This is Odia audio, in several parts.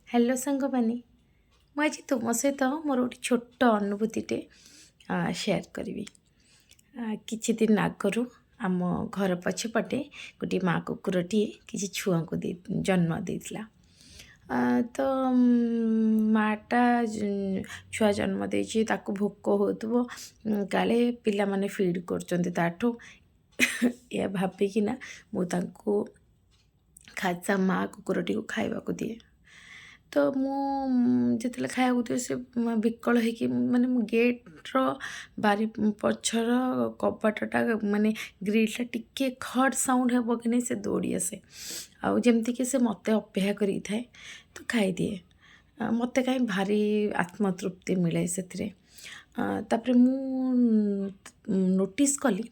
हेलो सांगमाने ମୁଁ ଆଜି ତୁମ ସହିତ ମୋର ଗୋଟେ ଛୋଟ ଅନୁଭୂତିଟେ ସେୟାର କରିବି। କିଛି ଦିନ ଆଗରୁ ଆମ ଘର ପଛପଟେ ଗୋଟିଏ ମା କୁକୁରଟିଏ କିଛି ଛୁଆଙ୍କୁ ଜନ୍ମ ଦେଇଥିଲା। ତ ମାଟା ଛୁଆ ଜନ୍ମ ଦେଇଛି, ତାକୁ ଭୋକ ହେଉଥିବ, କାଳେ ପିଲାମାନେ ଫିଡ଼୍ କରୁଛନ୍ତି ତାଠୁ ଏହା ଭାବିକିନା ମୁଁ ତାଙ୍କୁ ମା କୁକୁରଟିକୁ ଖାଇବାକୁ ଦିଏ। ତ ମୁଁ ଯେତେବେଳେ ଖାଇବାକୁ ଦିଏ ସେ ବିକଳ ହେଇକି ମାନେ ମୁଁ ଗେଟ୍ର ବାରି ପଛର କବାଟଟା ମାନେ ଗ୍ରିଲ୍ଟା ଟିକେ ଖଡ଼ ସାଉଣ୍ଡ ହେବ କି ନାହିଁ ସେ ଦୌଡ଼ି ଆସେ, ଆଉ ଯେମିତିକି ସେ ମୋତେ ଅପେକ୍ଷା କରିକି ଥାଏ। ତ ଖାଇଦିଏ, ମୋତେ କାହିଁ ଭାରି ଆତ୍ମତୃପ୍ତି ମିଳେ ସେଥିରେ। ତାପରେ ମୁଁ ନୋଟିସ୍ କଲି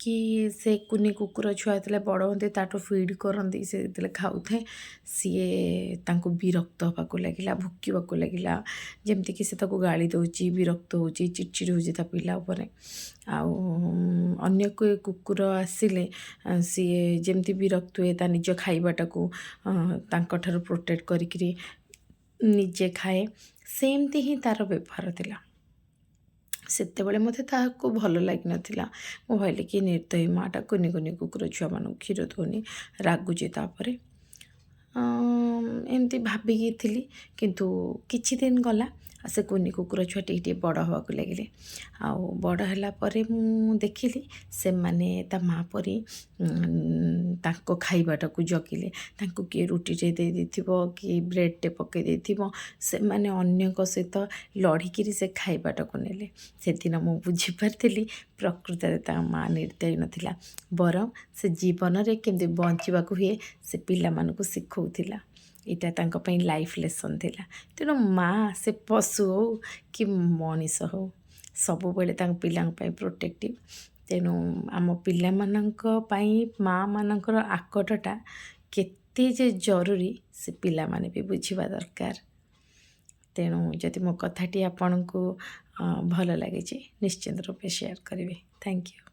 କି ସେ କୁନି କୁକୁର ଛୁଆ ଯେତେବେଳେ ବଡ଼ ହୁଅନ୍ତି ତାଠୁ ଫିଡ଼୍ କରନ୍ତି, ସେ ଯେତେବେଳେ ଖାଉଥାଏ ସିଏ ତାଙ୍କୁ ବିରକ୍ତ ହେବାକୁ ଲାଗିଲା, ଭୁକିବାକୁ ଲାଗିଲା, ଯେମିତିକି ସେ ତାକୁ ଗାଳି ଦେଉଛି, ବିରକ୍ତ ହେଉଛି, ଚିଡ଼ଚିଡ଼ି ହେଉଛି ତା ପିଲା ଉପରେ। ଆଉ ଅନ୍ୟ କୁକୁର ଆସିଲେ ସିଏ ଯେମିତି ବିରକ୍ତ ହୁଏ, ତା ନିଜ ଖାଇବାଟାକୁ ତାଙ୍କଠାରୁ ପ୍ରୋଟେକ୍ଟ କରିକିରି ନିଜେ ଖାଏ, ସେମିତି ହିଁ ତା'ର ବ୍ୟବହାର ଥିଲା। ସେତେବେଳେ ମୋତେ ତାହାକୁ ଭଲ ଲାଗିନଥିଲା। ମୁଁ ଭାବିଲି କି ନିର୍ଦ୍ଦୟୀ ମା'ଟା କୁନି କୁନି କୁକୁର ଛୁଆମାନଙ୍କୁ କ୍ଷୀର ଦେଉନି, ରାଗୁଛି ତା'ପରେ। ଏମିତି ଭାବିକି ଥିଲି, କିନ୍ତୁ କିଛି ଦିନ ଗଲା ସେ କୁନି କୁକୁର ଛୁଆ ଟିକେ ବଡ଼ ହେବାକୁ ଲାଗିଲେ। ଆଉ ବଡ଼ ହେଲା ପରେ ମୁଁ ଦେଖିଲି ସେମାନେ ତା ମା' ପରି ତାଙ୍କ ଖାଇବାଟାକୁ ଜଗିଲେ। ତାଙ୍କୁ କିଏ ରୁଟିଟେ ଦେଇ ଦେଇଥିବ, କିଏ ବ୍ରେଡ଼୍ଟେ ପକାଇ ଦେଇଥିବ, ସେମାନେ ଅନ୍ୟଙ୍କ ସହିତ ଲଢ଼ିକିରି ସେ ଖାଇବାଟାକୁ ନେଲେ। ସେଦିନ ମୁଁ ବୁଝିପାରିଥିଲି ପ୍ରକୃତରେ ତା ମା' ନିର୍ଦ୍ଦୟୀ ନଥିଲା, ବରଂ ସେ ଜୀବନରେ କେମିତି ବଞ୍ଚିବାକୁ ହୁଏ ସେ ପିଲାମାନଙ୍କୁ ଶିଖଉଥିଲା। ଏଇଟା ତାଙ୍କ ପାଇଁ ଲାଇଫ୍ ଲେସନ୍ ଥିଲା। ତେଣୁ ମା' ସେ ପଶୁ ହେଉ କି ମଣିଷ ହେଉ ସବୁବେଳେ ତାଙ୍କ ପିଲାଙ୍କ ପାଇଁ ପ୍ରୋଟେକ୍ଟିଭ୍। ତେଣୁ ଆମ ପିଲାମାନଙ୍କ ପାଇଁ ମା'ମାନଙ୍କର ଆକଟଟା କେତେ ଯେ ଜରୁରୀ ସେ ପିଲାମାନେ ବି ବୁଝିବା ଦରକାର। ତେଣୁ ଯଦି ମୋ କଥାଟି ଆପଣଙ୍କୁ ଭଲ ଲାଗିଛି ନିଶ୍ଚିନ୍ତ ରୂପେ ସେୟାର କରିବେ। Thank you.